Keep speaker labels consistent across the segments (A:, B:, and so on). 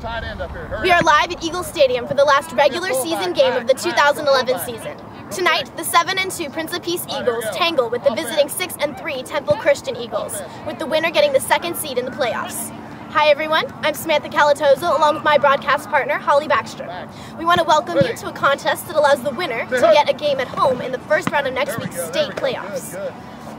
A: We are live at Eagles Stadium for the last regular season game of the 2011 season. Tonight, the 7-2 Prince of Peace Eagles tangle with the visiting 6-3 Temple Christian Eagles, with the winner getting the second seed in the playoffs. Hi everyone, I'm Samantha Calatozo along with my broadcast partner, Holly Backstrom. We want to welcome you to a contest that allows the winner to get a game at home in the first round of next week's state playoffs.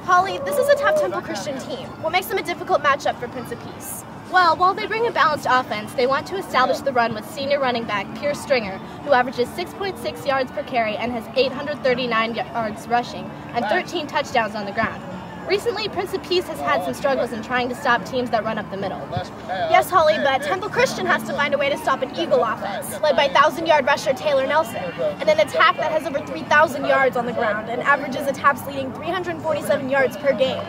A: Holly, this is a tough Temple Christian team. What makes them a difficult matchup for Prince of Peace?
B: Well, while they bring a balanced offense, they want to establish the run with senior running back Pierce Stringer, who averages 6.6 yards per carry and has 839 yards rushing and 13 touchdowns on the ground. Recently, Prince of Peace has had some struggles in trying to stop teams that run up the middle.
A: Yes, Holly, but Temple Christian has to find a way to stop an Eagle offense, led by 1,000-yard rusher Taylor Nelson, and an attack that has over 3,000 yards on the ground and averages attacks leading 347 yards per game.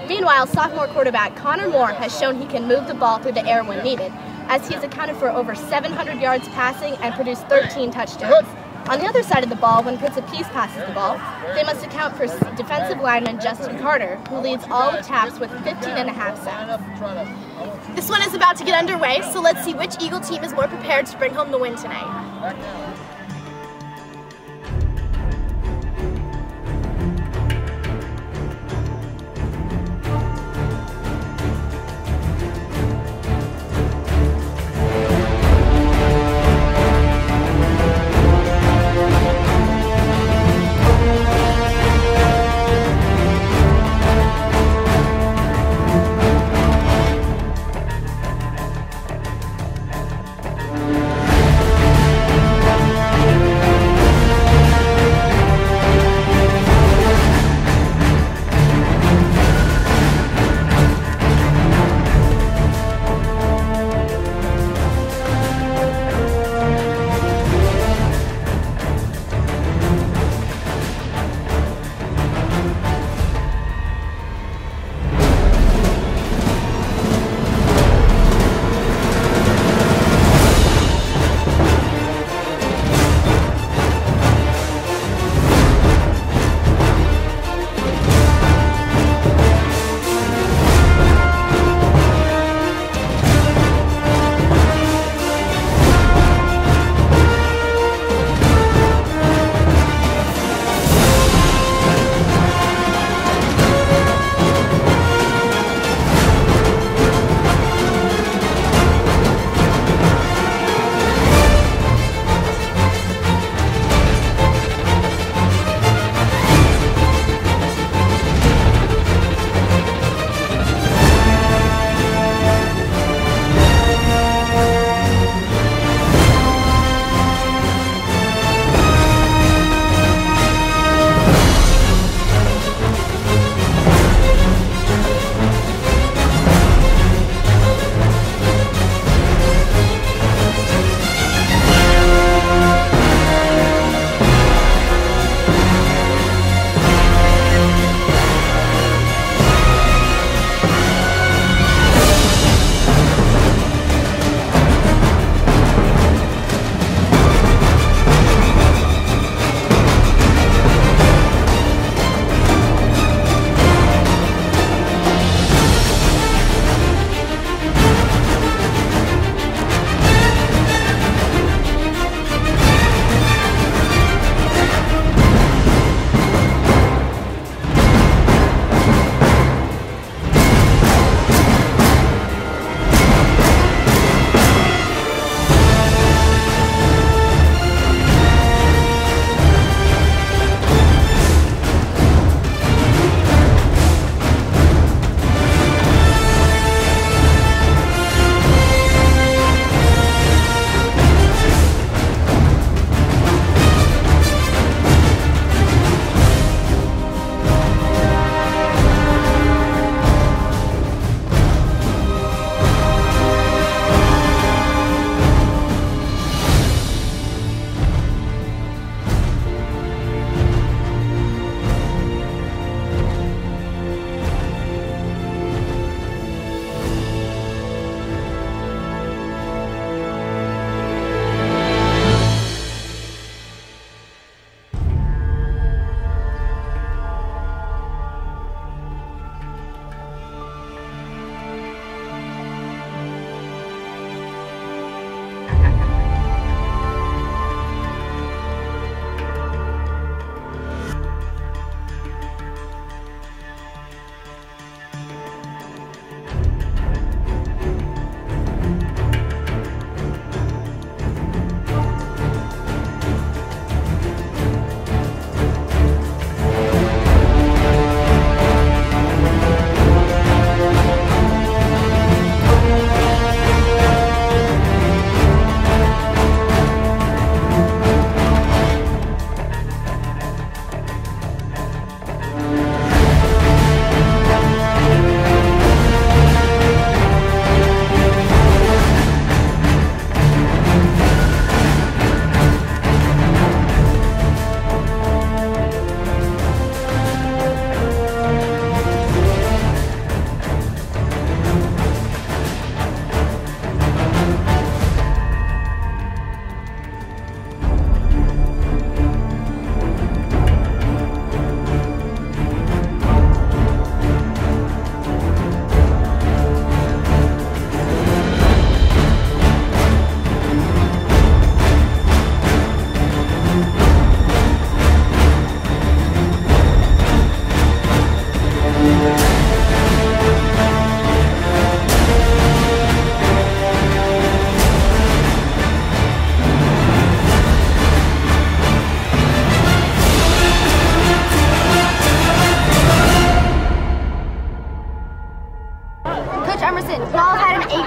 B: Meanwhile, sophomore quarterback Connor Moore has shown he can move the ball through the air when needed, as he has accounted for over 700 yards passing and produced 13 touchdowns. On the other side of the ball, when Prince of Peace passes the ball, they must account for defensive lineman Justin Carter, who leads all with taps with 15.5 sacks.
A: This one is about to get underway, so let's see which Eagle team is more prepared to bring home the win tonight.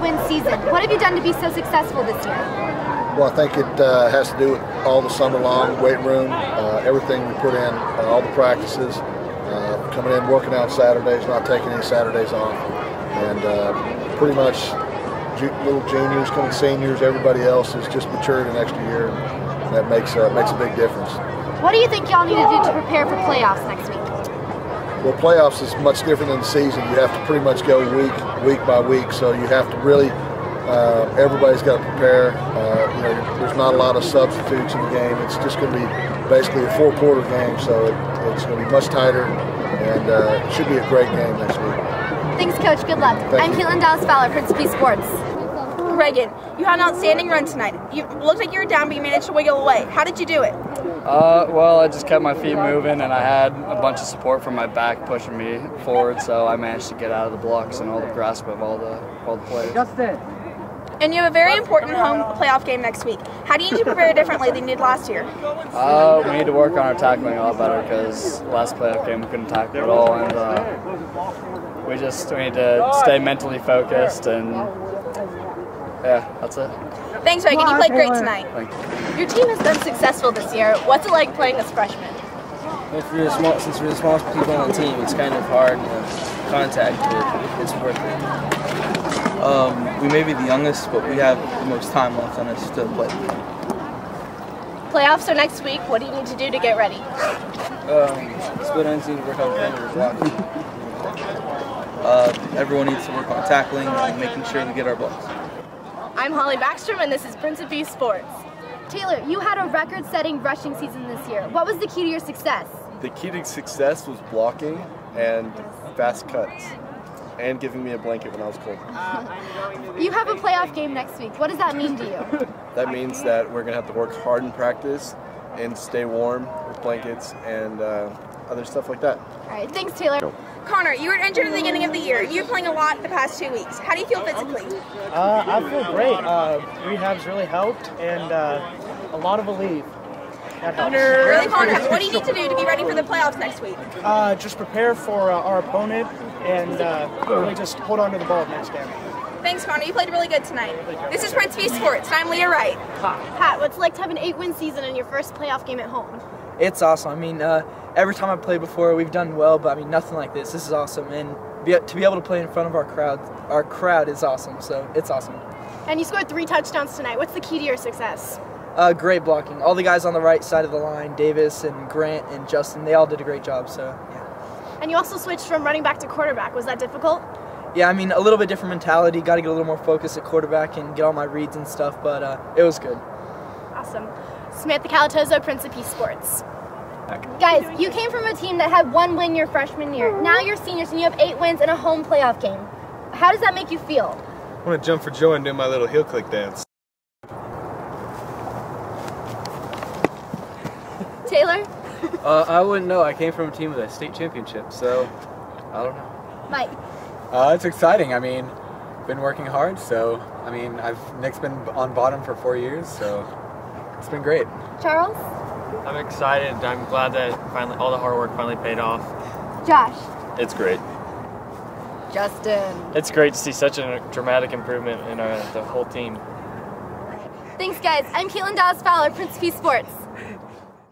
A: 8-win season. What have you done to be so successful this year?
C: Well, I think it has to do with all the summer long weight room, everything we put in, all the practices, coming in, working out Saturdays, not taking any Saturdays off, and pretty much little juniors, coming seniors, everybody else has just matured an extra year, and that makes a big difference.
A: What do you think y'all need to do to prepare for playoffs next week?
C: Well, playoffs is much different than the season. You have to pretty much go week by week, so you have to really, everybody's got to prepare. There's not a lot of substitutes in the game. It's just going to be basically a 4-quarter game, so it's going to be much tighter, and it should be a great game next week.
A: Thanks, Coach. Good luck. I'm Caitlin Dallas-Fowler, Prince P Sports.
B: Reagan, you had an outstanding run tonight. You looked like you were down, but you managed to wiggle away. How did you do it?
D: Well, I just kept my feet moving, and I had a bunch of support from my back pushing me forward, so I managed to get out of the blocks and all the grasp of all the players.
B: And you have a very important home playoff game next week. How do you need to prepare differently than you did last year?
D: We need to work on our tackling a lot better because last playoff game we couldn't tackle at all, and we need to stay mentally focused, and yeah, that's it.
B: Thanks, Reagan. You played great tonight.
D: Thank you.
B: Your team has been successful this year. What's it like playing as freshmen?
E: Since we're the smallest people on the team, it's kind of hard to contact, but it's worth it. We may be the youngest, but we have the most time left on us to play.
B: Playoffs are next week. What do you need to do to get ready?
E: Split ends need to work on defender blocking. Everyone needs to work on tackling and making sure we get our blocks.
B: I'm Holly Backstrom, and this is Prince P Sports.
A: Taylor, you had a record-setting rushing season this year. What was the key to your success?
F: The key to success was blocking and fast cuts, and giving me a blanket when I was cold.
A: You have a playoff game next week. What does that mean to you?
F: That means that we're going to have to work hard in practice and stay warm with blankets and other stuff like that.
A: All right, thanks, Taylor.
B: Connor, you were injured at the beginning of the year. You're playing a lot the past 2 weeks. How do you feel physically?
G: I feel great. Rehab's really helped, and a lot of relief. That helps.
B: Really, Connor, what do you need to do to be ready for the playoffs next week?
G: Just prepare for our opponent and really just hold on to the ball next game.
B: Thanks, Connor. You played really good tonight. This is Prince P Sports, and I'm Leah Wright.
A: Pat, what's it like to have an 8-win season in your first playoff game at home?
E: It's awesome. I mean, every time I've played before, we've done well, but I mean, nothing like this. This is awesome, and to be able to play in front of our crowd is awesome. So it's awesome.
A: And you scored 3 touchdowns tonight. What's the key to your success?
E: Great blocking. All the guys on the right side of the line, Davis and Grant and Justin, they all did a great job. So yeah.
A: And you also switched from running back to quarterback. Was that difficult?
E: Yeah, I mean, a little bit different mentality. Got to get a little more focused at quarterback and get all my reads and stuff, but it was good.
A: Awesome. Samantha Calatozo, Prince P Sports. Guys, you came from a team that had 1 win your freshman year. Now you're seniors and you have 8 wins in a home playoff game. How does that make you feel?
F: I want to jump for joy and do my little heel click dance.
A: Taylor?
H: I wouldn't know. I came from a team with a state championship, so I don't know.
A: Mike?
I: It's exciting. I mean, been working hard, so I mean, Nick's been on bottom for 4 years, so it's been great.
A: Charles?
J: I'm excited. I'm glad that finally all the hard work finally paid off.
A: Josh?
J: It's great.
B: Justin?
J: It's great to see such a dramatic improvement in the whole team.
A: Thanks, guys. I'm Caitlin Dallas-Fowler, Prince P Sports.